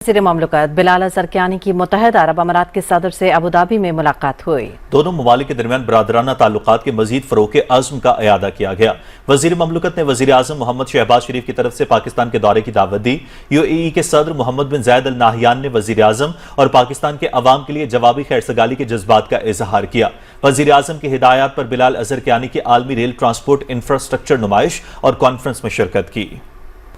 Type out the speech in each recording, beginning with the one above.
वज़ीर ममलकत बिलाल ज़रक़ियानी की मुत्तहिदा अरब अमारात के सदर से अबूधाबी में मुलाकात हुई। दोनों ममालिक के दरमियान बरादराना ताल्लुकात के मजीद फ़रोग़ के अज़्म का अयादा किया गया। वज़ीर ममलकत ने वज़ीर आज़म मोहम्मद शहबाज शरीफ की तरफ से पाकिस्तान के दौरे की दावत दी। UAE के सदर मोहम्मद बिन ज़ायद अल नाहयान ने वज़ीर आज़म और पाकिस्तान के अवाम के लिए जवाबी खैरसगाली के जज्बात का इजहार किया। वज़ीर आज़म की हिदायत पर बिलाल ज़रक़ियानी की आलमी रेल ट्रांसपोर्ट इंफ्रास्ट्रक्चर नुमाइश और कॉन्फ्रेंस में शिरकत की।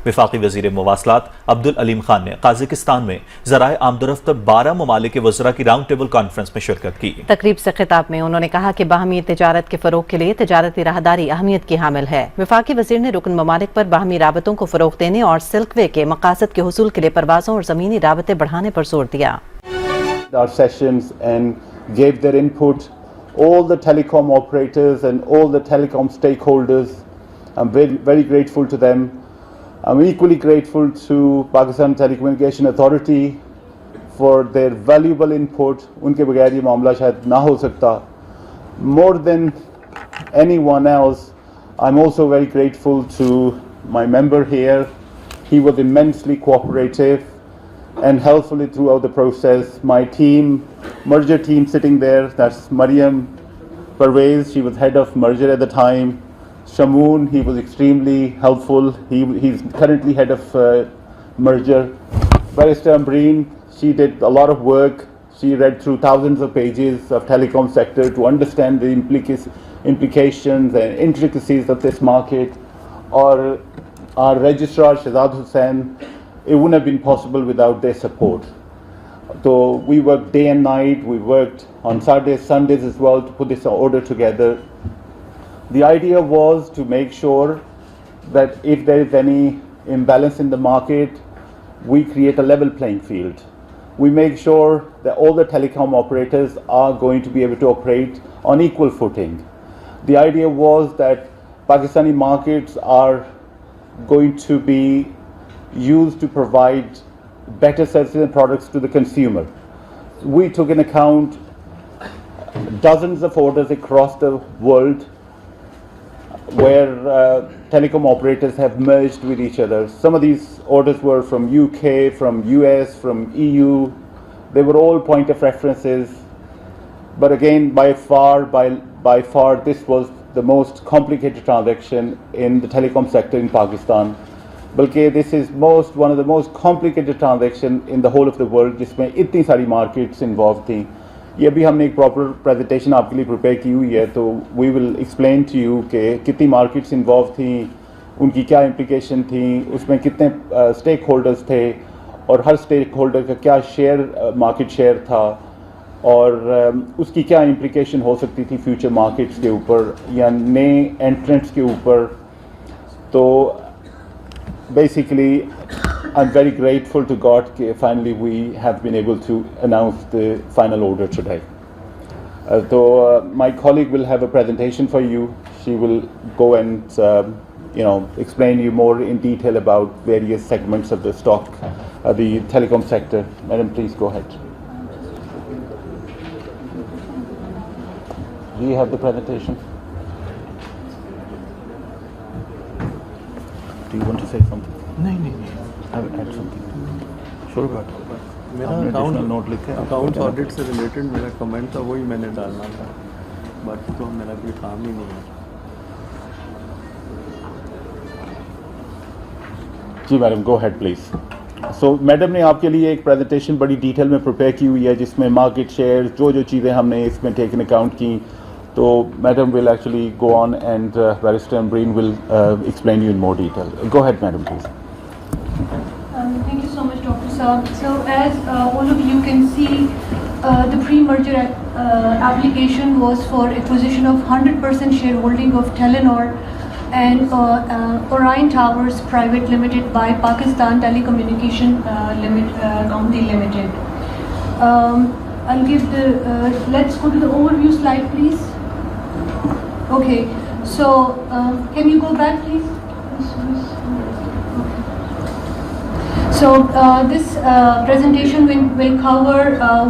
वफाकी वज़ीर मवासलात अब्दुल अलीम खान ने काज़ाकिस्तान में ज़राए आमदरफ्त 12 ममालिक के वज़रा की राउंड टेबल कॉन्फ्रेंस में शिरकत की। तकरीब से खिताब में उन्होंने कहा कि बाहमी तजारत के फ़रोग़ के लिए तजारती राहदारी अहमियत की हामिल है। वफाकी वज़ीर ने रुकन ममालिक पर बाहमी राबतों को फ़रोग़ देने और सिल्क वे के मकासद के हुसूल के लिए परवाज़ों और ज़मीनी राबते बढ़ाने पर जोर दिया। Our sessions and gave their input, all the telecom operators and all the telecom stakeholders. I'm very grateful to them. I'm equally grateful to Pakistan Telecommunication Authority for their valuable input. उनके बगैर ये मामला शायद ना हो सकता. More than anyone else, I'm also very grateful to my member here. He was immensely cooperative and helpful throughout the process. My team, merger team sitting there, that's Mariam Parvez, she was head of merger at the time. Shamoon, he was extremely helpful. He's currently head of merger. Barrister Ambreen, she did a lot of work. She read through thousands of pages of telecom sector to understand the implications and intricacies of this market. Or our registrar Shahzad Hussain, it wouldn't have been possible without their support. So we worked day and night. We worked on Saturdays, Sundays as well to put this order together. The idea was to make sure that if there is any imbalance in the market, we create a level playing field. We make sure that all the telecom operators are going to be able to operate on equal footing. The idea was that Pakistani markets are going to be used to provide better services and products to the consumer. We took in account dozens of orders across the world where telecom operators have merged with each other. Some of these orders were from UK, from US, from EU. They were all point of references. But again, by far, this was the most complicated transaction in the telecom sector in Pakistan. बल्कि this is one of the most complicated transaction in the whole of the world, जिसमें इतनी सारी markets involved थी. ये भी हमने एक proper presentation आपके लिए प्रिपेयर की हुई है, तो we will explain to you कि कितनी मार्केट्स इन्वॉल्व थी, उनकी क्या इम्प्लिकेशन थी, उसमें कितने स्टेक होल्डर्स थे और हर स्टेक होल्डर का क्या शेयर मार्केट शेयर था और उसकी क्या इम्प्लिकेशन हो सकती थी फ्यूचर मार्केट्स के ऊपर या नए एंट्रेंट्स के ऊपर. तो basically I'm very grateful to God that finally we have been able to announce the final order today. My colleague will have a presentation for you. She will go and explain you more in detail about various segments of the stock, the telecom sector. Madam, please go ahead. Do you have the presentation? Do you want to say something? नहीं. I will add something. Sure about it. मेरा account audit से related मेरा comment था, वही मैंने डालना था, बाकी तो मेरा कोई काम ही नहीं है. जी madam, go head please. So madam ने आपके लिए एक प्रेजेंटेशन बड़ी डिटेल में प्रिपेयर की हुई है जिसमें मार्केट शेयर जो चीज़ें हमने इसमें टेकन अकाउंट की. तो madam will actually go on and barrister Ambreen will explain you in more detail. Go head madam please. Thank you so much, Dr. Saab. So as all of you can see, the pre-merger application was for acquisition of 100% shareholding of Telenor and Orion Towers Private Limited by Pakistan Telecommunication Company Limited. I'll give the, let's go to the overview slide please. Okay, so can you go back please? So this presentation will cover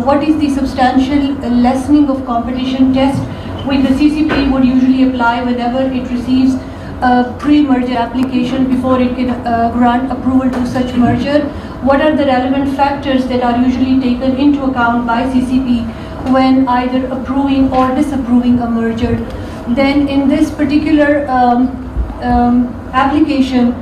what is the substantial lessening of competition test which the CCD would usually apply whenever it receives a pre-merger application before it can grant approval to such merger. what are the relevant factors that are usually taken into account by CCP when either approving or disapproving a merger. Then in this particular application,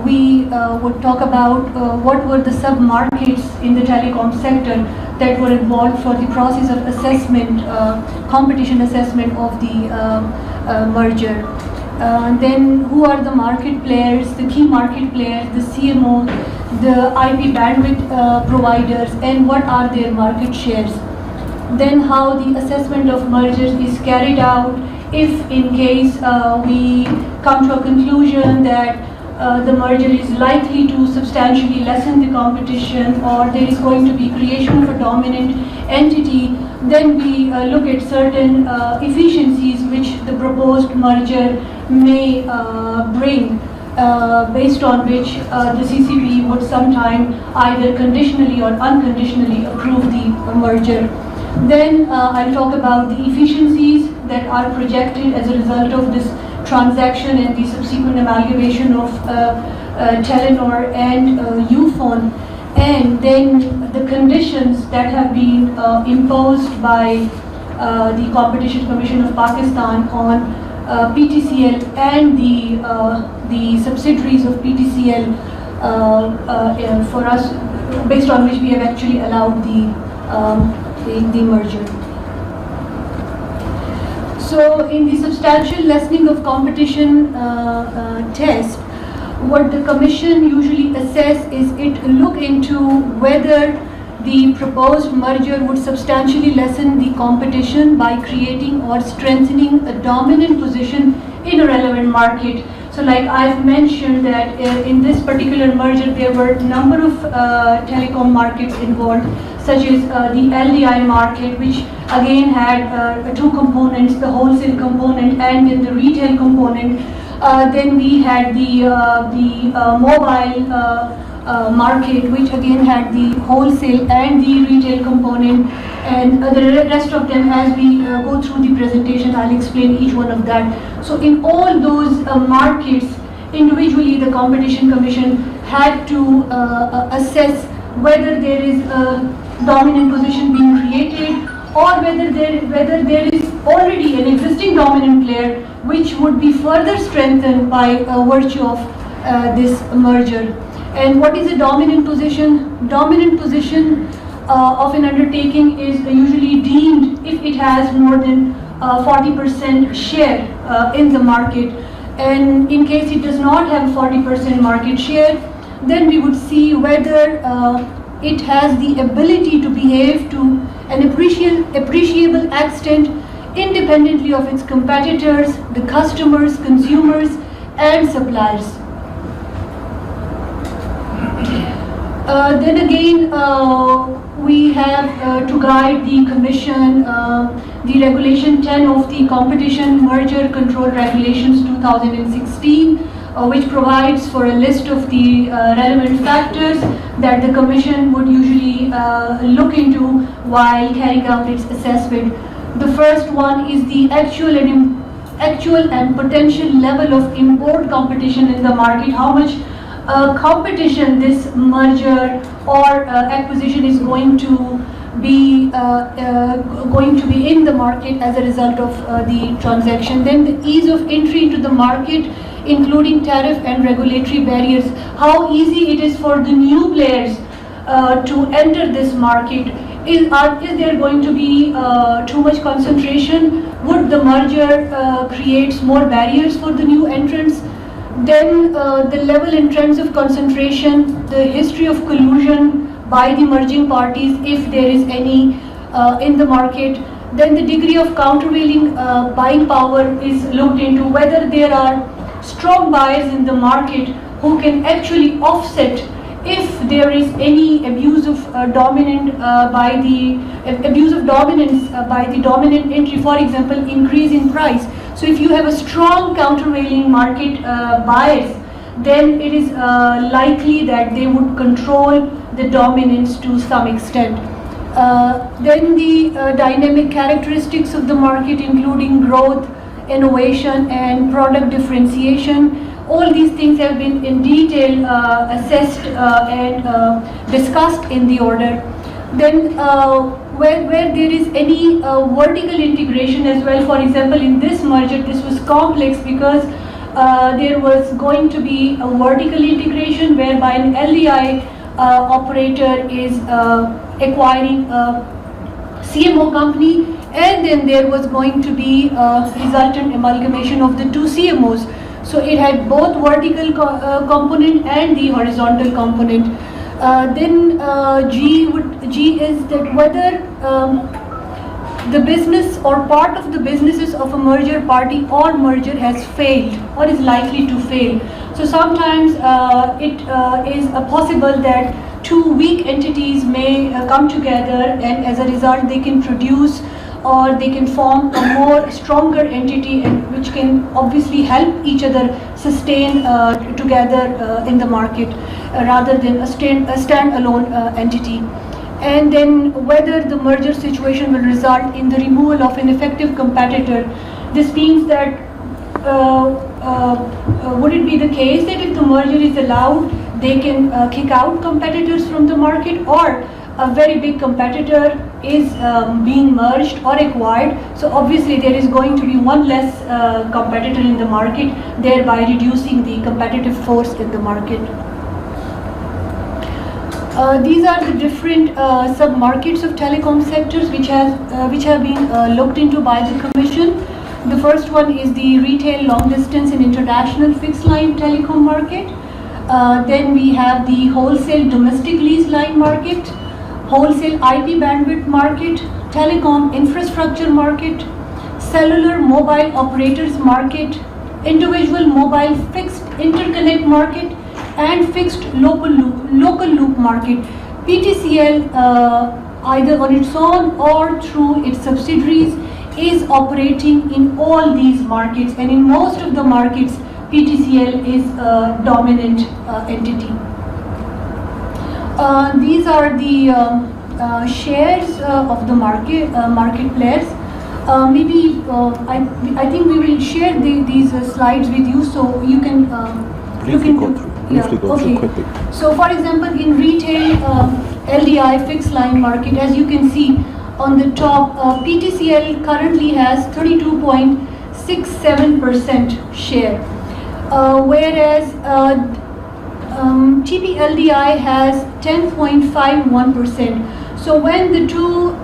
we would talk about what were the sub-markets in the telecom sector that were involved for the process of assessment, competition assessment of the merger. Then who are the market players, the key market players, the CMO, the IP bandwidth providers, and what are their market shares. Then how the assessment of mergers is carried out if in case we come to a conclusion that the merger is likely to substantially lessen the competition or there is going to be creation of a dominant entity, then we look at certain efficiencies which the proposed merger may bring, based on which the CCP would sometime either conditionally or unconditionally approve the merger. Then I'll talk about the efficiencies that are projected as a result of this transaction and the subsequent amalgamation of Telenor and Ufone, and then the conditions that have been imposed by the Competition Commission of Pakistan on PTCL and the subsidiaries of PTCL for us, based on which we have actually allowed the merger. So in the substantial lessening of competition test, what the Commission usually assess is it look into whether the proposed merger would substantially lessen the competition by creating or strengthening a dominant position in a relevant market. So like I've mentioned that in this particular merger there were a number of telecom markets involved, such as the LDI market, which again had two components, the wholesale component and then the retail component. Then we had the mobile market, which again had the wholesale and the retail component, and the rest of them, as we go through the presentation, I'll explain each one of that. So in all those markets, individually the Competition Commission had to assess whether there is a dominant position being created or whether there is already an existing dominant player which would be further strengthened by virtue of this merger. And what is a dominant position? Dominant position of an undertaking is usually deemed if it has more than 40% share in the market. And in case it does not have 40% market share, then we would see whether it has the ability to behave to an appreciable extent independently of its competitors, the customers, consumers, and suppliers. Then again, we have to guide the Commission the Regulation 10 of the Competition Merger Control Regulations 2016, which provides for a list of the relevant factors that the Commission would usually look into while carrying out its assessment. The first one is the actual and potential level of import competition in the market, how much competition this merger or acquisition is going to be in the market as a result of the transaction. Then the ease of entry into the market, including tariff and regulatory barriers, how easy it is for the new players to enter this market. Is there going to be too much concentration? Would the merger create more barriers for the new entrants? Then the level and trends of concentration, the history of collusion by the merging parties, if there is any in the market. Then the degree of countervailing buying power is looked into, whether there are strong buyers in the market who can actually offset if there is any abuse of dominance by the dominant entry, for example, increase in price. So if you have a strong countervailing market buyers, then it is likely that they would control the dominance to some extent. Then the dynamic characteristics of the market, including growth, innovation, and product differentiation, all these things have been in detail assessed and discussed in the order. Then where there is any vertical integration as well, for example in this merger this was complex because there was going to be a vertical integration whereby an LDI operator is acquiring a CMO company, and then there was going to be a resultant amalgamation of the two CMOs. So it had both vertical component and the horizontal component. Then G is that whether the business or part of the businesses of a merger party or merger has failed or is likely to fail. So sometimes it is possible that two weak entities may come together, and as a result they can produce or they can form a more stronger entity, and which can obviously help each other sustain together in the market rather than a standalone entity. And then whether the merger situation will result in the removal of an effective competitor. This means that would it be the case that if the merger is allowed, they can kick out competitors from the market, or a very big competitor is being merged or acquired, so obviously there is going to be one less competitor in the market, thereby reducing the competitive force in the market. These are the different sub-markets of telecom sectors which have been looked into by the Commission. The first one is the retail, long distance and international fixed line telecom market. Then we have the wholesale domestic lease line market, wholesale IP bandwidth market, telecom infrastructure market, cellular mobile operators market, individual mobile fixed interconnect market, and fixed local loop market. PTCL either on its own or through its subsidiaries is operating in all these markets, and in most of the markets PTCL is a dominant entity. These are the shares of the market players. Maybe I think we will share these slides with you, so you can Briefly go through quickly. So for example, in retail LDI fixed line market, as you can see on the top, PTCL currently has 32.67% share, whereas TPLDI has 10.51%. So when the two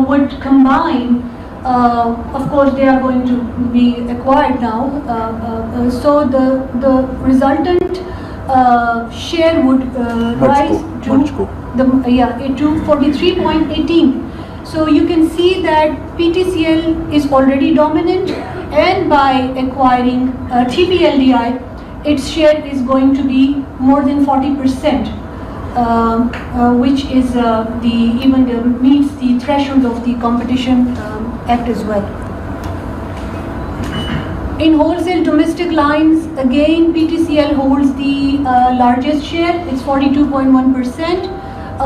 would combine, of course they are going to be acquired now, so the resultant share would rise to 43.18. So you can see that PTCL is already dominant, and by acquiring TPLDI, its share is going to be more than 40%, which is meets the threshold of the Competition Act as well. In wholesale domestic lines, again PTCL holds the largest share. It's 42.1%,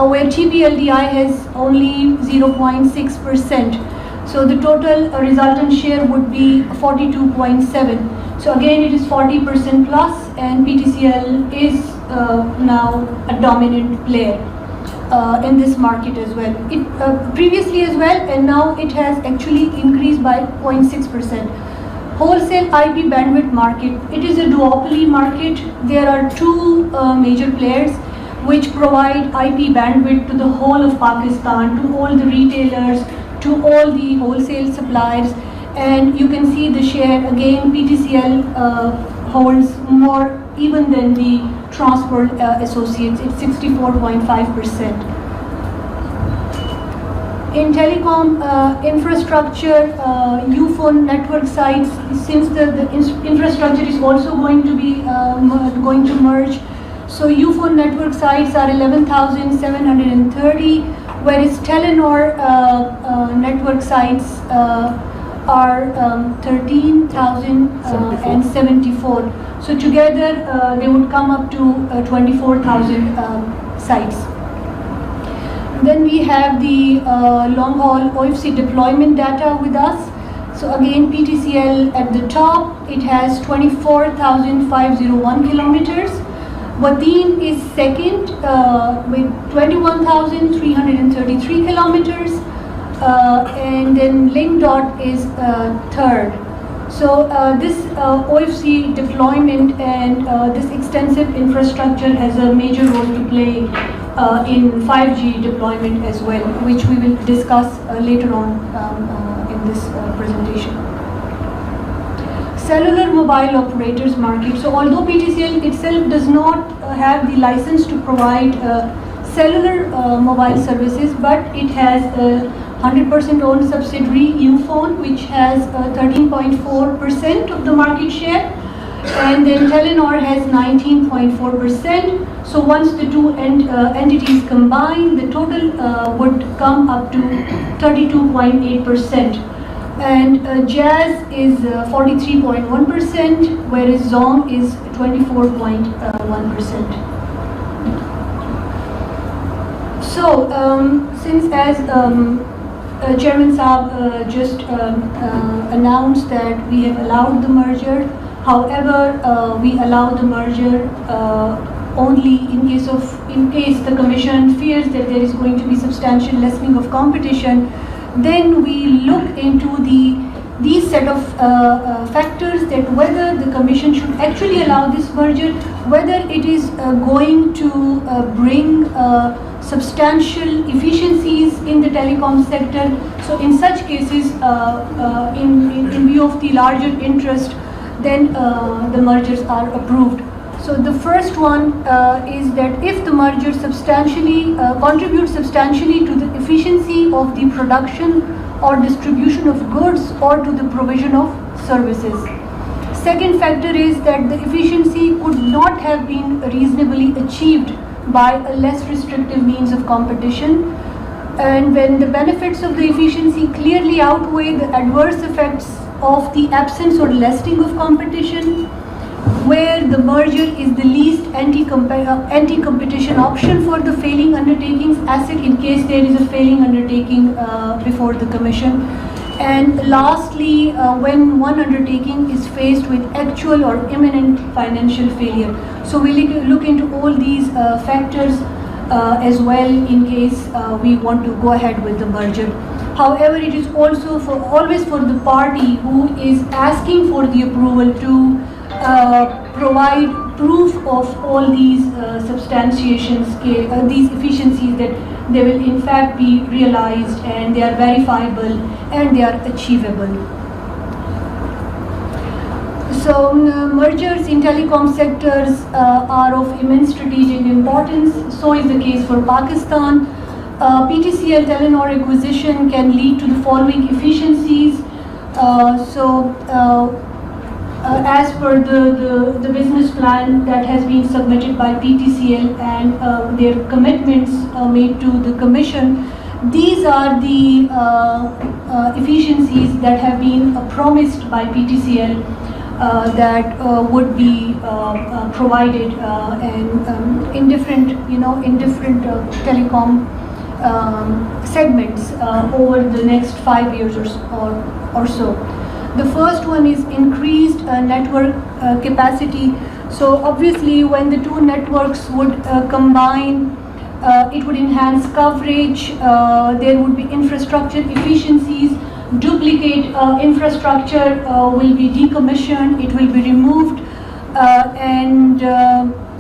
where TPLDI has only 0.6%. So the total resultant share would be 42.7. So again, it is 40% plus, and PTCL is now a dominant player in this market as well. It previously as well, and now it has actually increased by 0.6%. Wholesale IP bandwidth market, it is a duopoly market. There are two major players which provide IP bandwidth to the whole of Pakistan, to all the retailers, to all the wholesale suppliers, and you can see the share. Again, PTCL holds more even than the transport associates. It's 64.5%. In telecom infrastructure, UPhone network sites, since the infrastructure is also going to be going to merge, so UPhone network sites are 11,730, whereas Telenor network sites are 13,074. So together they would come up to 24,000 sites. Then we have the long haul OFC deployment data with us. So again, PTCL at the top, it has 24,501 kilometers. Wateen is second with 21,333 kilometers, and then Link Dot is third. So this OFC deployment and this extensive infrastructure has a major role to play in 5G deployment as well, which we will discuss later on in this presentation. Cellular mobile operators market. So although PTCL itself does not have the license to provide cellular mobile services, but it has a 100% owned subsidiary Ufone, which has 13.4% of the market share, and then Telenor has 19.4%. So once the two entities combine, the total would come up to 32.8%. And Jazz is 43.1%, whereas Zong is 24.1%. So since as Chairman Saab just announced that we have allowed the merger, however, we allow the merger only in case the Commission fears that there is going to be substantial lessening of competition. Then we look into these set of factors, that whether the Commission should actually allow this merger, whether it is going to bring substantial efficiencies in the telecom sector. So in such cases, in view of the larger interest, then the mergers are approved. So the first one is that if the merger substantially contributes substantially to the efficiency of the production or distribution of goods or to the provision of services. Second factor is that the efficiency could not have been reasonably achieved by a less restrictive means of competition, and when the benefits of the efficiency clearly outweigh the adverse effects of the absence or lessening of competition, where the merger is the least anti-competition option for the failing undertakings asset in case there is a failing undertaking before the Commission. And lastly, when one undertaking is faced with actual or imminent financial failure. So we look into all these factors as well in case we want to go ahead with the merger. However, it is also always for the party who is asking for the approval to provide proof of all these substantiations, these efficiencies, that they will in fact be realized and they are verifiable and they are achievable. So mergers in telecom sectors are of immense strategic importance. So is the case for Pakistan. PTCL Telenor acquisition can lead to the following efficiencies. As per the business plan that has been submitted by PTCL and their commitments made to the Commission, these are the efficiencies that have been promised by PTCL that would be provided and in different telecom segments over the next 5 years or so. The first one is increased network capacity. So obviously when the two networks would combine, it would enhance coverage, there would be infrastructure efficiencies, duplicate infrastructure will be decommissioned, it will be removed, and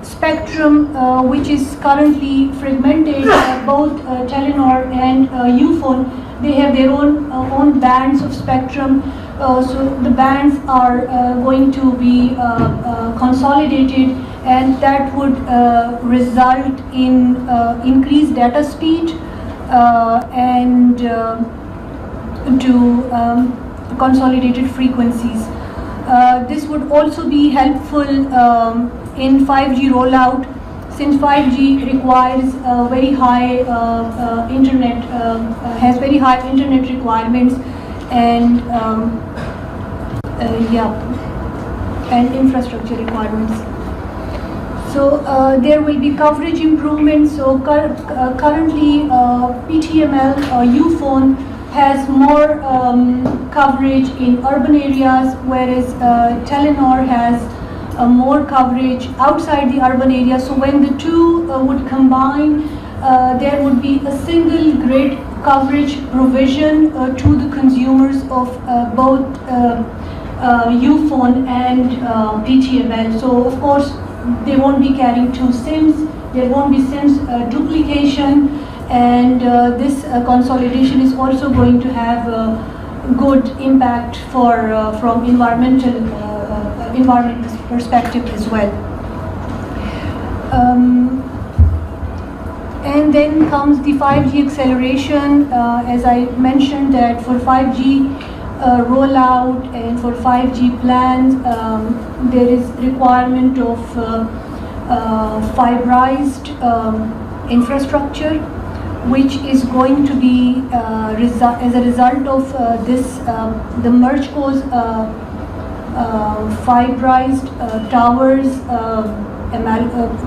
spectrum which is currently fragmented, both Telenor and Ufone, they have their own bands of spectrum. So the bands are going to be consolidated, and that would result in increased data speed and to consolidated frequencies. This would also be helpful in 5G rollout, since 5G requires very high internet, has very high internet requirements, and and infrastructure requirements. So there will be coverage improvements. So currently PTML Ufone has more coverage in urban areas, whereas Telenor has more coverage outside the urban area. So when the two would combine, there would be a single grid coverage provision to the consumers of both Uphone and PTML. So of course they won't be carrying two SIMs, there won't be SIMs duplication, and this consolidation is also going to have a good impact for from environmental perspective as well. And then comes the 5G acceleration. As I mentioned, that for 5G rollout and for 5G plans, there is requirement of fiberized infrastructure, which is going to be as a result of this, the mergecos fiberized towers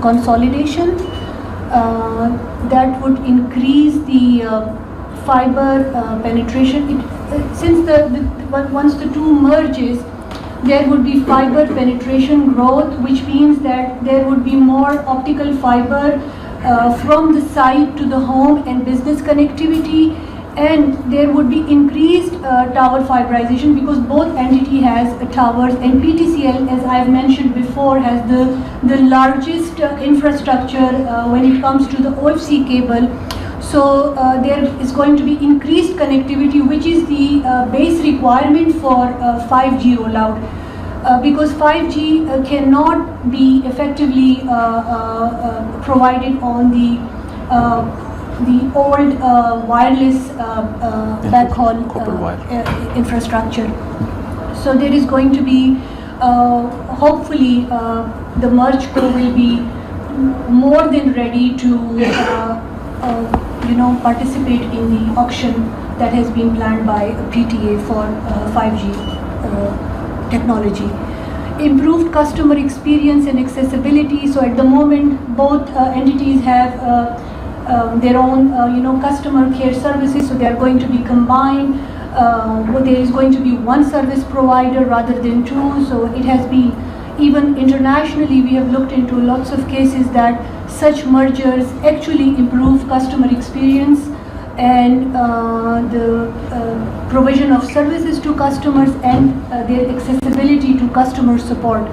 consolidation. That would increase the fiber penetration. Since once the two merges, there would be fiber penetration growth, which means that there would be more optical fiber from the site to the home and business connectivity, and there would be increased tower fiberization, because both entity has towers, and PTCL, as I've mentioned before, has the largest infrastructure when it comes to the OFC cable. So there is going to be increased connectivity, which is the base requirement for 5G rollout. Because 5G cannot be effectively provided on the old wireless backhaul infrastructure. So there is going to be, hopefully, the mergecos will be more than ready to, participate in the auction that has been planned by PTA for 5G technology. Improved customer experience and accessibility. So at the moment, both entities have their own, customer care services. So they are going to be combined. There is going to be one service provider rather than two. So it has been, even internationally, we have looked into lots of cases that such mergers actually improve customer experience and the provision of services to customers and their accessibility to customer support.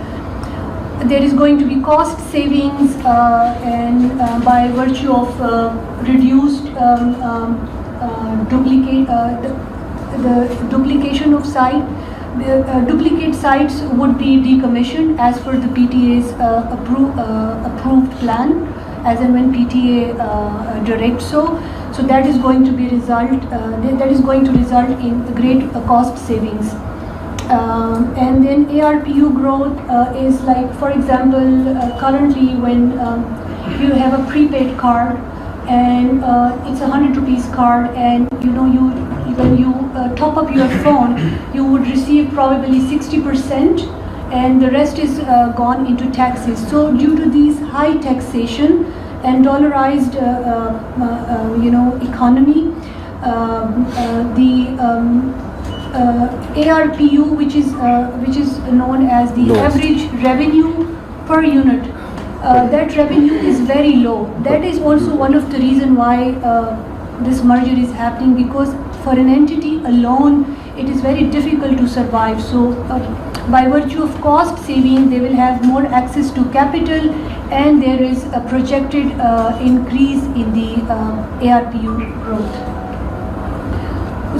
There is going to be cost savings and by virtue of reduced the duplication of site. The duplicate sites would be decommissioned as per the PTA's approved plan, as and when PTA directs so. So that is going to be result in great cost savings. And then ARPU growth is like, for example, currently when you have a prepaid card and it's a 100 rupees card, and when you top up your phone, you would receive probably 60%, and the rest is gone into taxes. So due to these high taxation and dollarized economy, the ARPU, which is known as the average revenue per unit, that revenue is very low. That is also one of the reason why this merger is happening, because for an entity alone, it is very difficult to survive. So by virtue of cost saving, they will have more access to capital, and there is a projected increase in the ARPU growth.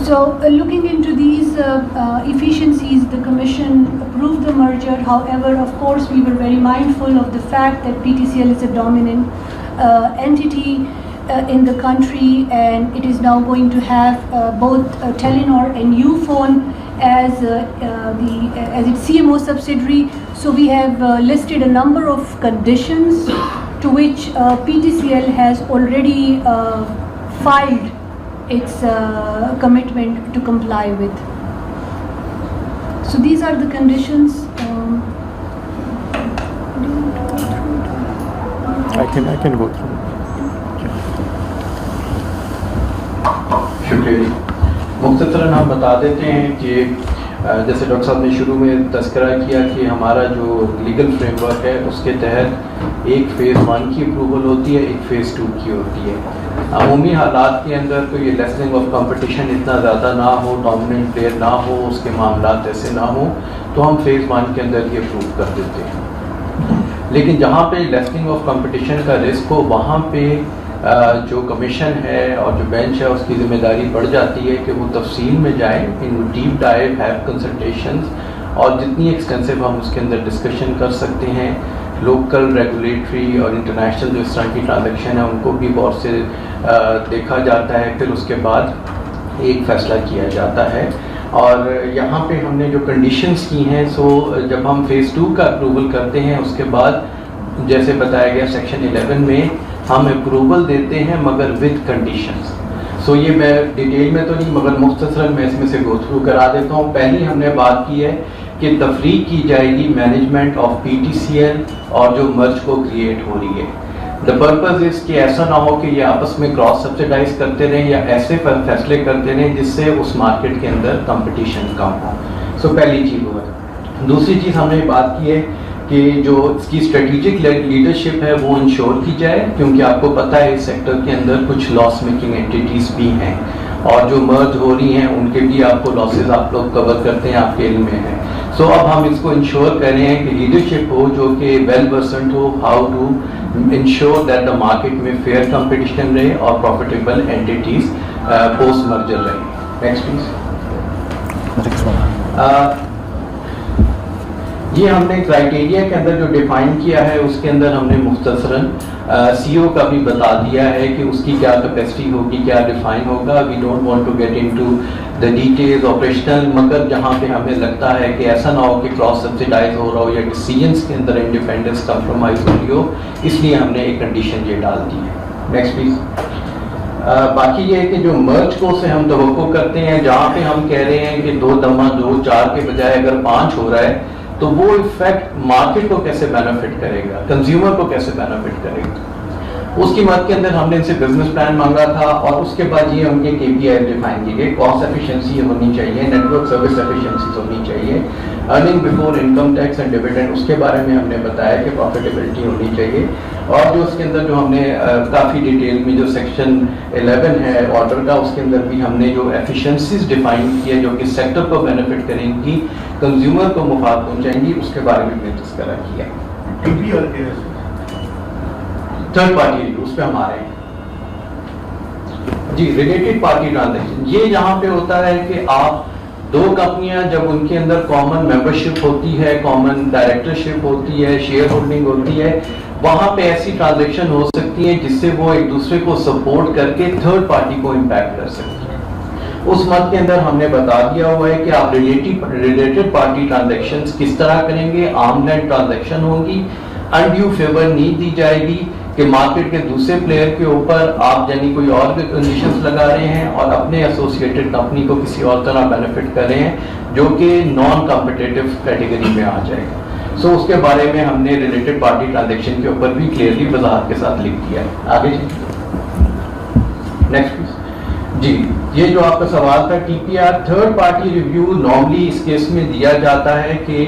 So looking into these efficiencies, the Commission approved the merger. However, of course, we were very mindful of the fact that PTCL is a dominant entity in the country, and it is now going to have both Telenor and Uphone as its CMO subsidiary. So we have listed a number of conditions to which PTCL has already filed its commitment to comply with. So these are the conditions. I can go through. शुक्रिया जी। مختصراً ہم بتا دیتے ہیں کہ جیسے doctor صاحب نے شروع میں تذکرہ کیا کہ ہمارا جو لیگل فریم ورک ہے اس کے تحت ایک فیز 1 کی اپروول ہوتی ہے، ایک فیز 2 کی ہوتی ہے. عمومی حالات کے اندر تو یہ لیسننگ آف کمپٹیشن اتنا زیادہ نہ ہو، ڈومیننٹ پلیئر نہ ہو، اس کے معاملات ایسے نہ ہوں تو ہم فیز 1 کے اندر یہ اپروو کر دیتے ہیں. لیکن جہاں پہ لیسننگ آف کمپٹیشن کا رسک ہو وہاں پہ جو کمیشن ہے اور جو بینچ ہے اس کی ذمہ داری بڑھ جاتی ہے کہ وہ تفصیل میں جائیں، in deep dive have consultations, اور جتنی ایکسٹینسو ہم اس کے اندر ڈسکشن کر سکتے ہیں. لوکل ریگولیٹری اور انٹرنیشنل جو اس طرح کی ٹرانزیکشن ہے ان کو بھی غور سے دیکھا جاتا ہے، پھر اس کے بعد ایک فیصلہ کیا جاتا ہے. اور یہاں پہ ہم نے جو کنڈیشنز کی ہیں، سو جب ہم فیز 2 کا اپروول کرتے ہیں اس کے بعد جیسے بتایا گیا سیکشن 11 میں ہم اپروول دیتے ہیں مگر ود کنڈیشنز. سو یہ میں ڈیٹیل میں تو نہیں مگر مختصراً میں اس میں سے گو تھرو کرا دیتا ہوں. پہلی ہم نے بات کی ہے کہ تفریق کی جائے گی management of P T C L اور جو مرج کو کریٹ ہو رہی ہے. دا پرپز از کہ ایسا نہ ہو کہ یہ آپس میں کراس سبسیڈائز کرتے رہیں یا ایسے فیصلے کرتے رہیں جس سے اس مارکیٹ کے اندر کمپٹیشن کم ہو. سو پہلی چیز وہ ہے. دوسری چیز ہم نے بات کی ہے کہ جو اس کی اسٹریٹجک لیڈرشپ ہے وہ انشور کی جائے، کیونکہ آپ کو پتہ ہے اس سیکٹر کے اندر کچھ لاس میکنگ اینٹیٹیز بھی ہیں اور جو مرج ہو رہی ہیں ان کے بھی آپ کو لاسز آپ لوگ کور کرتے ہیں، آپ کے علم میں ہیں. سو اب ہم اس کو انشور کر رہے ہیں کہ لیڈرشپ ہو جو کہ ویل ورسنٹ ہو how to ensure that the market میں فیئر کمپٹیشن رہے اور پروفیٹیبل اینٹیٹیز پوسٹ مرجر رہے. Next please. یہ ہم نے کرائٹیریا کے اندر جو ڈیفائن کیا ہے اس کے اندر ہم نے مختصراً سی او کا بھی بتا دیا ہے کہ اس کی کیا کیپیسٹی ہوگی، کیا ڈیفائن ہوگا. We don't want to get into the details operational, مگر جہاں پہ ہمیں لگتا ہے کہ ایسا نہ ہو کہ کراس سبسیڈائز ہو رہا ہو یا ڈیسیجنس کے اندر انڈیپینڈنس کمپرومائز ہو رہی ہو، اس لیے ہم نے ایک کنڈیشن یہ ڈال دی ہے. Next please. باقی یہ ہے کہ جو مرج کو سے ہم توقع کرتے ہیں جہاں پہ ہم کہہ رہے ہیں کہ 2 دمہ 2 4 کے بجائے اگر 5 ہو رہا ہے تو وہ افیکٹ مارکیٹ کو کیسے بینیفٹ کرے گا، کنزیومر کو کیسے بینیفٹ کرے گا. اس کی مدد کے اندر ہم نے ان سے بزنس پلان مانگا تھا اور اس کے بعد یہ ان کے KPI ڈیفائن کیے گئے. کاسٹ ایفیشنسی ہونی چاہیے، نیٹ ورک سروس ایفیشنسی ہونی چاہیے، earning before income tax and dividend اس کے بارے میں ہم نے بتایا کہ پروفیٹیبلٹی ہونی چاہیے. اور جو اس کے اندر جو ہم نے کافی ڈیٹیل میں جو سیکشن 11 ہے آرڈر کا اس کے اندر بھی ہم نے جو ایفیشنسیز ڈیفائن کی ہے جو کہ سیکٹر کو بینیفٹ کریں گی، کنزیومر کو مفاد پہنچائیں گی، اس کے بارے میں تذکرہ کیا. تھرڈ پارٹی ریویو اس پہ ہم آ رہے ہیں. جی ریلیٹڈ پارٹی ٹرانزیکشن یہ یہاں پہ ہوتا ہے کہ آپ 2 کمپنیاں جب ان کے اندر کامن ممبرشپ ہوتی ہے، کامن ڈائریکٹرشپ ہوتی ہے، شیئر ہولڈنگ ہوتی ہے، وہاں پہ ایسی ٹرانزیکشن ہو سکتی ہیں جس سے وہ ایک دوسرے کو سپورٹ کر کے تھرڈ پارٹی کو امپیکٹ کر سکتی ہیں. اس مد کے اندر ہم نے بتا دیا ہوا ہے کہ آپ ریلیٹڈ پارٹی ٹرانزیکشنز کس طرح کریں گے. آرم لینتھ ٹرانزیکشن ہوگی، انڈیو فیور نہیں دی جائے گی کہ مارکیٹ کے دوسرے پلیئر کے اوپر آپ یعنی کوئی اور کنڈیشنز لگا رہے ہیں اور اپنے ایسوسیٹڈ کمپنی کو کسی اور طرح بینیفٹ کر رہے ہیں جو کہ نان کمپٹیٹو کیٹیگری میں آ جائے گا. سو اس کے بارے میں ہم نے ریلیٹڈ پارٹی ٹرانزیکشن کے اوپر بھی کلیئرلی وضاحت کے ساتھ لکھ دیا ہے. آگے نیکسٹ پلیز. جی یہ جو آپ کا سوال تھا TPR third party review normally اس کیس میں دیا جاتا ہے کہ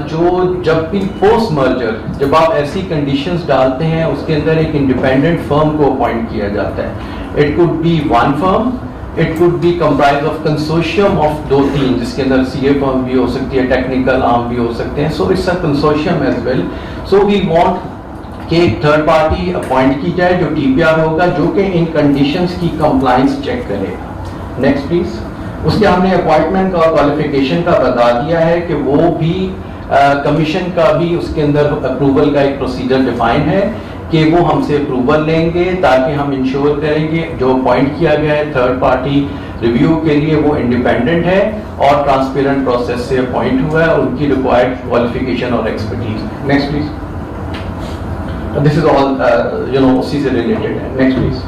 جو جب بھی پوسٹ مرجر جب آپ ایسی کنڈیشنز ڈالتے ہیں اس کے اندر ایک انڈیپینڈنٹ فرم کو اپوائنٹ کیا جاتا ہے. It could be one firm, it could be comprised of consortium of 2-3 جس کے اندر CA فرم بھی ہو سکتی ہے، ٹیکنیکل آرم بھی ہو سکتے ہیں. So it's a consortium as well. So we want کہ ایک تھرڈ پارٹی اپوائنٹ کی جائے جو TPR ہوگا جو کہ ان کنڈیشنز کی کمپلائنس چیک کرے گا. Next please. اس کے ہم نے اپوائنٹمنٹ اور کوالیفیکیشن کا بتا دیا ہے کہ وہ بھی کمیشن کا بھی اس کے اندر اپروول کا ایک پروسیجر ڈیفائن ہے کہ وہ ہم سے اپروول لیں گے تاکہ ہم انشور کریں گے جو اپوائنٹ کیا گیا ہے تھرڈ پارٹی ریویو کے لیے وہ انڈیپینڈنٹ ہے اور ٹرانسپیرنٹ پروسیس سے اپوائنٹ ہوا ہے اور ان کی ریکوائرڈ کوالیفیکیشن اور expertise. Next please. This is all اسی سے ریلیٹڈ ہے. Next please.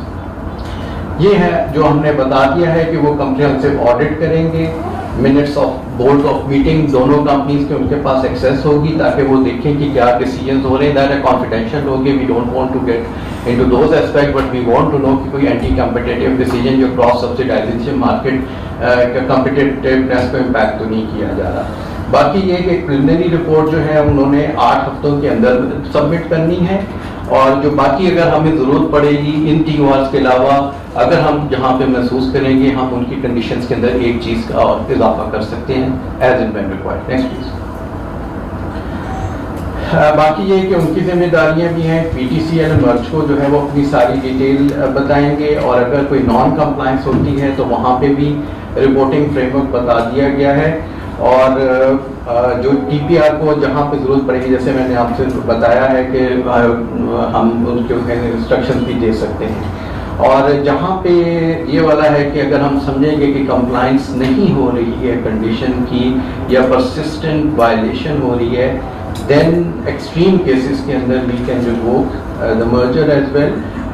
یہ ہے جو ہم نے بتا دیا ہے کہ وہ کمپریہنسو آڈٹ کریں گے. minutes of board of meeting दोनों कंपनीज के उनके पास एक्सेस होगी ताकि वो देखें कि क्या डिसीजंस हो रहे हैं. दैट कॉन्फिडेंशियल होगी. We don't want to get into those aspect but we want to know कि कोई एंटी कॉम्पिटिटिव डिसीजन जो क्रॉस सब्सिडाइजेशन मार्केट का कॉम्पिटिटिवनेस को इम्पैक्ट तो नहीं किया जा रहा. बाकी ये कि प्रिलिमिनरी रिपोर्ट जो है उन्होंने 8 हफ्तों के अंदर सबमिट करनी है और जो बाकी अगर हमें ज़रूरत पड़ेगी इन TORs के अलावा अगर हम जहाँ पे महसूस करेंगे हम उनकी कंडीशंस के अंदर एक चीज़ का और इजाफा कर सकते हैं as and when required. Next please. बाकी ये कि उनकी जिम्मेदारियां भी हैं. PTCL मर्ज को जो है वो अपनी सारी डिटेल बताएंगे और अगर कोई नॉन कंप्लायंस होती है तो वहाँ पे भी रिपोर्टिंग फ्रेमवर्क बता दिया गया है और जो TPR को जहाँ पे ज़रूरत पड़ेगी जैसे मैंने आपसे बताया है कि हम उनके इंस्ट्रक्शन भी दे सकते हैं. और जहाँ पे ये वाला है कि अगर हम समझेंगे कि कंप्लाइंस नहीं हो रही है कंडीशन की या परसिस्टेंट वायलेशन हो रही है देन एक्सट्रीम केसेस के अंदर we can revoke the merger as well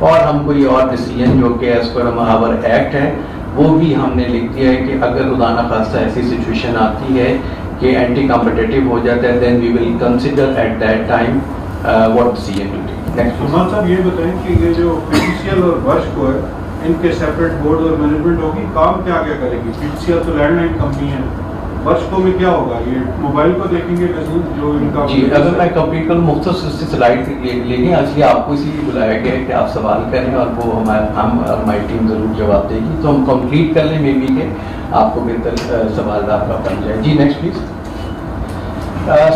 और हम कोई और डिसीजन जो कि एज पर आवर एक्ट है वो भी हमने लिख दिया है कि अगर खुदा न खास्ता ऐसी सिचुएशन आती है कि एंटी कॉम्पिटिटिव हो जाता है then we will consider at that time what decision to take. Next Suman साहब ये बताएं कि ये जो PTCL और वर्ष को है इनके सेपरेट बोर्ड और मैनेजमेंट होगी. काम क्या क्या करेगी? PTCL तो लैंडलाइन कंपनी है, वर्ष को में क्या होगा? ये मोबाइल को देखेंगे जो इनका. जी अगर मैं कंप्लीट करूँ मुख्तसर से स्लाइड लेंगे इसलिए आपको इसीलिए बुलाया गया है कि आप सवाल करें और वो हमारी टीम ज़रूर जवाब देगी. तो हम कंप्लीट कर लें मे बी के आपको बेहतर सवाल आपका बन जाए. जी नेक्स्ट प्लीज.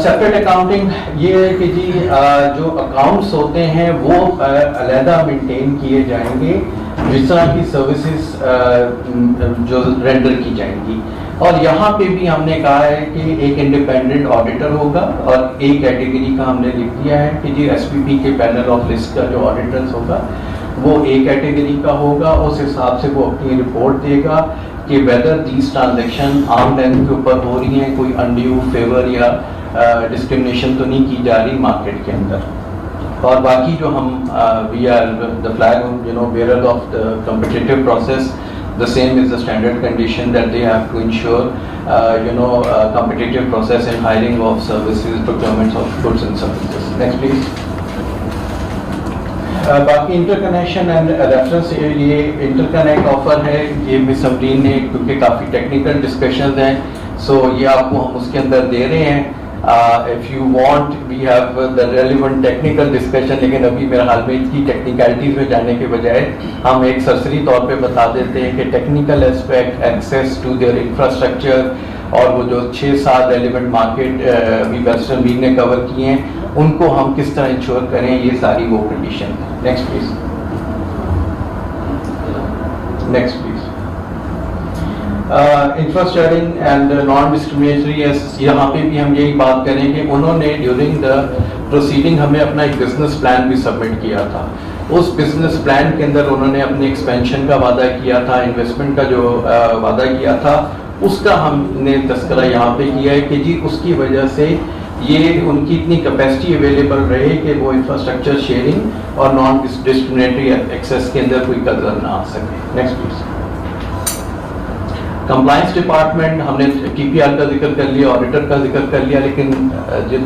सेपरेट अकाउंटिंग ये है कि जी जो अकाउंट्स होते हैं वो अलहदा मेंटेन किए जाएंगे जिस तरह की सर्विसेज जो रेंडर की जाएंगी. और यहाँ पे भी हमने कहा है कि एक इंडिपेंडेंट ऑडिटर होगा और एक कैटेगरी का हमने लिख दिया है कि जी SPP के पैनल ऑफ लिस्ट का जो ऑडिटर्स होगा वो एक कैटेगरी का होगा. उस हिसाब से वो अपनी रिपोर्ट देगा कि whether these transaction arm length के ऊपर हो रही हैं, कोई अनड्यू फेवर या डिस्क्रिमिनेशन तो नहीं की जा रही मार्केट के अंदर. और बाकी जो हम we are the flag bearer of the competitive process. The same is the standard condition that they have to ensure, competitive process in hiring of services, procurement of goods and services. Next, please. बाकी interconnection and reference ये interconnect offer है ये miss Amreen ने क्योंकि काफ़ी technical discussion हैं सो ये आपको हम उसके अंदर दे रहे हैं. If you want, we have the relevant technical discussion. लेकिन अभी मेरे हाल में इतनी टेक्निकलिटीज में जाने के बजाय हम एक सरसरी तौर पे बता देते हैं कि technical aspect, access to their infrastructure और वो जो 6-7 रेलिवेंट मार्केट अभी वेस्टर्न लीग ने कवर किए हैं उनको हम किस तरह इंश्योर करें ये सारी वो condition. Next please. Next please. Interest sharing and non discriminatory यहाँ पे भी हम यही बात करें कि उन्होंने ड्यूरिंग द प्रोसीडिंग हमें अपना एक बिजनेस प्लान भी सबमिट किया था. उस बिजनेस प्लान के अंदर उन्होंने अपने एक्सपेंशन का वादा किया था, इन्वेस्टमेंट का जो वादा किया था उसका हमने तस्करा यहाँ पे किया है कि जी उसकी वजह से ये उनकी इतनी कैपेसिटी अवेलेबल रहे कि वो इंफ्रास्ट्रक्चर शेयरिंग और नॉन डिस्क्रिमिनेटरी एक्सेस के अंदर कोई कदर ना आ सके. Next please. कंप्लायंस डिपार्टमेंट हमने TPR का जिक्र कर लिया, ऑडिटर का जिक्र कर लिया, लेकिन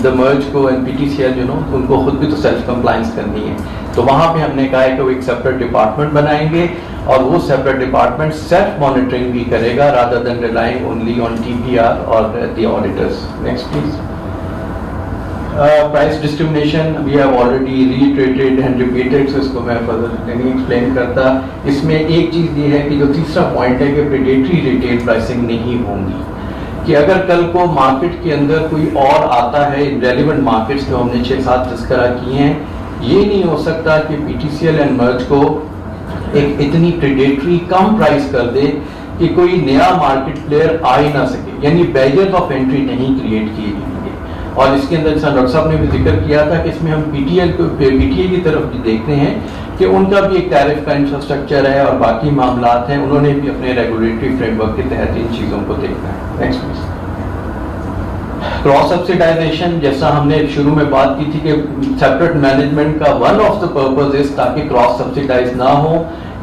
द मर्ज को एंड PTCL उनको खुद भी तो सेल्फ कंप्लायंस करनी है. तो वहाँ पे हमने कहा है कि वो एक सेपरेट डिपार्टमेंट बनाएंगे और वो सेपरेट डिपार्टमेंट सेल्फ मॉनिटरिंग भी करेगा rather than relying only on TPR और the auditors. Next please. Price discrimination we have already reiterated and repeated so इसको मैं फर्दर नहीं एक्सप्लेन करता. इसमें एक चीज़ ये है कि जो तीसरा पॉइंट है कि प्रेडेटरी रिटेल प्राइसिंग नहीं होंगी कि अगर कल को मार्केट के अंदर कोई और आता है रेलिवेंट मार्केट्स जो हमने 6-7 तस्करा किए हैं ये नहीं हो सकता कि PTCL एंड मर्ज को एक इतनी प्रेडेटरी कम प्राइस कर दे कि कोई नया मार्केट प्लेयर आ ही ना सके, यानी बैरियर ऑफ एंट्री नहीं क्रिएट किए जाएंगे. और इसके अंदर डॉक्टर साहब ने भी जिक्र किया था कि इसमें हम PTA की तरफ भी देखते हैं कि उनका भी एक टैरिफ का इंफ्रास्ट्रक्चर है और बाकी मामलात हैं, उन्होंने भी अपने रेगुलेटरी फ्रेमवर्क के तहत इन चीज़ों को देखना है. Next please. क्रॉस सब्सिडाइजेशन जैसा हमने शुरू में बात की थी कि सेपरेट मैनेजमेंट का one of the purpose is ताकि क्रॉस सब्सिडाइज ना हो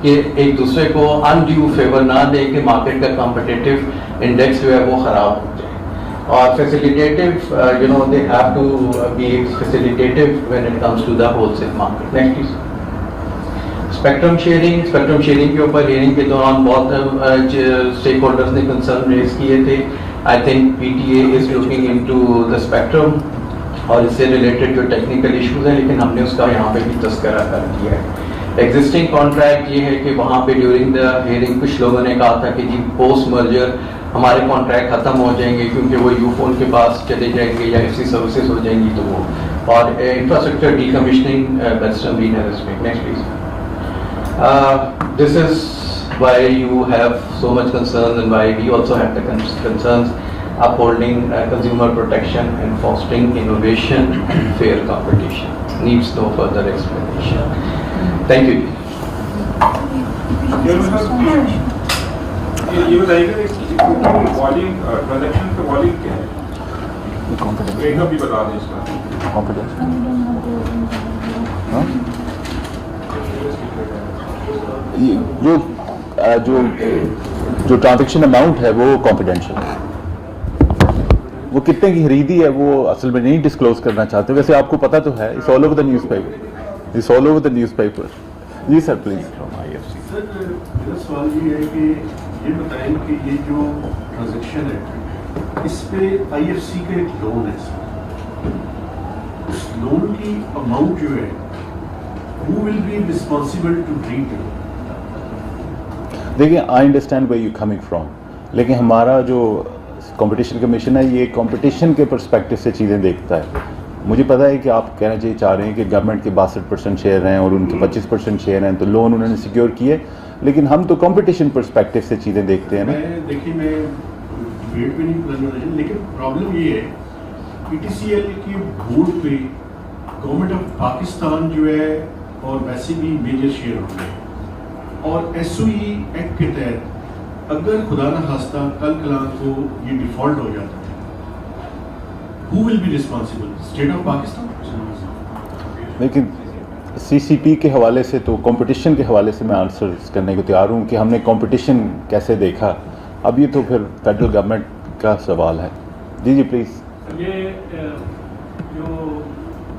کہ ایک دوسرے کو انڈیو فیور نہ دیں کہ مارکیٹ کا کمپٹیٹیو انڈیکس جو ہے وہ خراب ہو جائے. اور facilitative they have to be facilitative when it comes to the wholesale market. Next please. Spectrum sharing کے اوپر ہیئرنگ کے دوران بہت اسٹیک ہولڈرز نے کنسرن ریز کیے تھے. I think P T A is looking into the spectrum اور اس سے ریلیٹڈ جو ٹیکنیکل ایشوز ہیں, لیکن ہم نے اس کا یہاں پہ بھی تذکرہ کر دیا ہے. ایگزسٹنگ کانٹریکٹ یہ ہے کہ وہاں پہ ڈیورنگ دا ہیئرنگ کچھ لوگوں نے کہا تھا کہ جی پوسٹ مرجر ہمارے کانٹریکٹ ختم ہو جائیں گے کیونکہ وہ یو فون کے پاس چلے جائیں گے یا ایسی سروسز ہو جائیں گی تو وہ. اور infrastructure decommissioning western reinvestment. Next please. This is why you have so much concerns and why we also have the concerns upholding consumer protection and fostering innovation and fair competition. Needs no further explanation. Thank you. یہ بتائیے گا walling transaction کا walling کیا ہے, ایک بھی بتا دیں اس کا. جو ٹرانزیکشن اماؤنٹ ہے وہ کانفیڈینشیل ہے, وہ کتنے کی خریدی ہے وہ اصل میں نہیں ڈسکلوز کرنا چاہتے. ویسے آپ کو پتا تو ہے, it's all over the newspaper, it's all over the newspaper. جی سر پلیز. سر میرا سوال یہ ہے کہ یہ بتائیں کہ یہ جو ٹرانزیکشن ہے اس پہ آئی ایف سی کا ایک لون ہے سر, اس لون کی اماؤنٹ جو ہے who will be responsible to treat it? دیکھیں I understand where you coming from, لیکن ہمارا جو کمپٹیشن کمیشن ہے یہ کمپٹیشن کے پرسپیکٹو سے چیزیں دیکھتا ہے. مجھے پتا ہے کہ آپ کہنا چاہ رہے ہیں کہ گورنمنٹ کے 62% شیئر ہیں اور ان کے 25% شیئر ہیں تو لون انہوں نے سیکیور کیے, لیکن ہم تو کمپٹیشن پرسپیکٹو سے چیزیں دیکھتے ہیں نا. دیکھیے میں ویٹ بھی نہیں کرنا, لیکن پرابلم یہ ہے پی ٹی سی ایل کی بورڈ پہ گورنمنٹ آف پاکستان جو ہے اور ویسے بھی میجر شیئر ہولڈر ہے, اور ایس او ای ایکٹ کے تحت اگر خدا نہ خواستہ کل کلام کو یہ ڈیفالٹ ہو جاتا ہے, who will be responsible? State of Pakistan. لیکن سی سی پی کے حوالے سے تو کمپٹیشن کے حوالے سے میں آنسر کرنے کو تیار ہوں کہ ہم نے کمپٹیشن کیسے دیکھا. اب یہ تو پھر فیڈرل گورنمنٹ کا سوال ہے. جی جی پلیز. یہ جو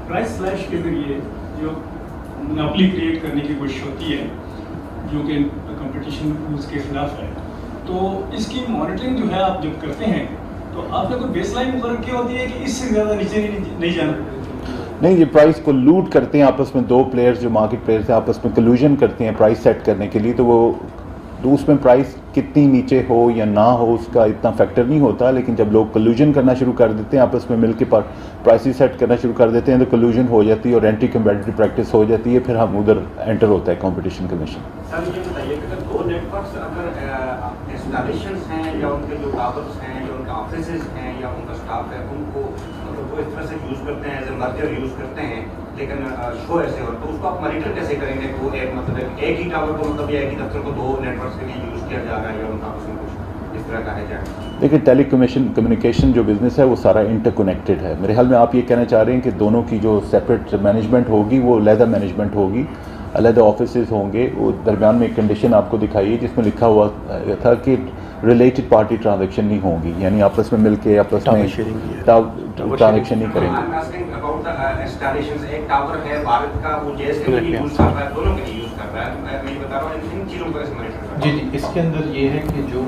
پرائس سلیش کے ذریعے جو مناپلی کریٹ کرنے کی کوشش ہوتی ہے جو کہ کمپٹیشن رولز کے خلاف ہے, تو اس کی مانیٹرنگ جو ہے آپ جب کرتے ہیں تو آپ نے کوئی بیس لائن مقرر کی ہوتی ہے کہ اس سے زیادہ نیچے نہیں جانا؟ نہیں, یہ پرائس کو لوٹ کرتے ہیں آپس میں, دو پلیئرز جو مارکیٹ پلیئرز ہیں آپس میں کلوژن کرتے ہیں پرائس سیٹ کرنے کے لیے, تو اس میں پرائس کتنی نیچے ہو یا نہ ہو اس کا اتنا فیکٹر نہیں ہوتا. لیکن جب لوگ کلوژن کرنا شروع کر دیتے ہیں آپس میں مل کے پرائسز سیٹ کرنا شروع کر دیتے ہیں تو کلوژن ہو جاتی ہے اور اینٹی کمپیٹیٹو پریکٹس ہو جاتی ہے, پھر ہم ادھر انٹر ہوتا ہے کمپٹیشن کمیشن. سر یہ بتائیے کہ اگر دو نیٹ ورکس اگر انسٹالیشنس ہیں یا ان کے جو ٹاورس ہیں یا ان کے آفیسز ہیں یا ان کا اسٹاف ہے ان کو مطلب وہ اس طرح سے یوز کرتے ہیں ایز اے مرجر یوز کرتے ہیں, لیکن شو ایسے ہو تو اس کو آپ مانیٹر کیسے کریں گے کہ وہ ایک مطلب ایک ہی ٹاور کو مطلب ایک ہی دفتر کو دو نیٹ ورکس کے لیے یوز کیا جا رہا ہے یا ان کا آپس میں کچھ اس طرح کا ہے جائے؟ دیکھیں ٹیلی کمیونیکیشن جو بزنس ہے وہ سارا انٹر کنیکٹڈ ہے. میرے خیال میں آپ یہ کہنا چاہ رہے ہیں کہ دونوں کی جو سیپریٹ مینجمنٹ ہوگی وہ علیحدہ مینجمنٹ ہوگی, علیحدہ آفیسز ہوں گے. وہ درمیان میں ایک کنڈیشن آپ کو دکھائی ہے جس میں لکھا ہوا تھا کہ ریلیٹڈ پارٹی ٹرانزیکشن نہیں ہوں گی, یعنی آپس میں مل کے آپس میں ٹرانزیکشن نہیں کریں گے. ایک ٹاور ہے بھارت کا, وہ جیس کے لیے یوز کر رہا ہے, دونوں کے لیے یوز کر رہا ہے. میں یہ بتا رہا ہوں ان چیزوں کو کیسے مانیٹر کرنا ہے. جی اس کے اندر یہ ہے کہ جو